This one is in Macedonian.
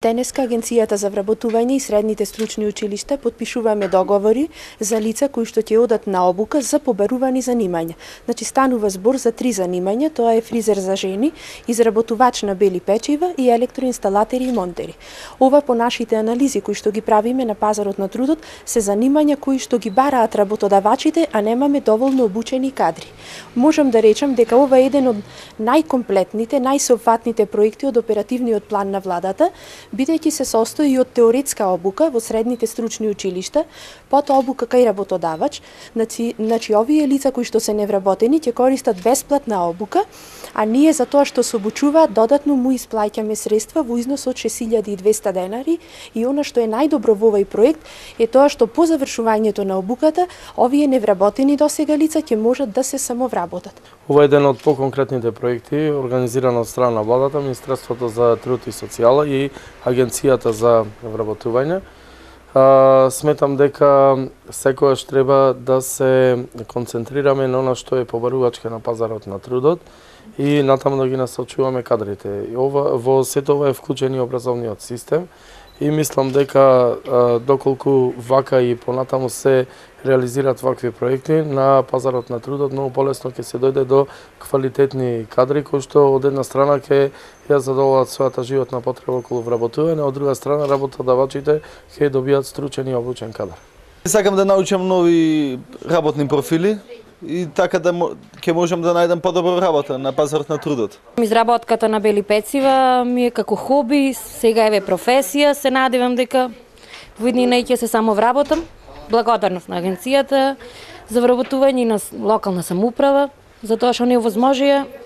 Денеска Агенцијата за вработување и средните стручни училишта подпишуваме договори за лица кои што ќе одат на обука за побарувани занимања. Значи станува збор за 3 занимања, тоа е фризер за жени, изработувач на бели печива и електроинсталатери и монтери. Ова по нашите анализи кои што ги правиме на пазарот на трудот се занимања кои што ги бараат работодавачите, а немаме доволно обучени кадри. Можам да речам дека ова е еден од најкомплетните, најсеопфатните проекти од оперативниот план на владата, бидејќи се состои и од теоретска обука во средните стручни училишта, потоа обука кај работодавач. Значи овие лица кои што се невработени ќе користат бесплатна обука, а ние за тоа што се обучуваат додатно му исплаќаме средства во износ од 6200 денари и она што е најдобро во овој проект е тоа што по завршувањето на обуката овие невработени досега лица ќе можат да се самовработат. Ова е еден од поконкретните проекти организиран од страна на владата, Министерството за труд и социјала и Агенцијата за вработување. Сметам дека секогаш треба да се концентрираме на она што е побарувачка на пазарот на трудот и натаму да ги насочуваме кадрите. И во сето ова е вклучен и образовниот систем и мислам дека доколку вака и понатаму се реализираат вакви проекти на пазарот на трудот, многу полесно ќе се дојде до квалитетни кадри кои што од една страна ќе ја задоволат својата животна потреба околу вработување, од друга страна работодавачите ќе добијат стручен и обучен кадар. Сакам да научам нови работни профили и така да ќе можам да најдам подобра работа на пазарот на трудот. Изработката на бели пецива ми е како хоби, сега еве професија, се надевам дека во иднина ќе се самовработам. Благодарност на Агенцијата за вработување и на локална самоуправа за тоа што не овозможија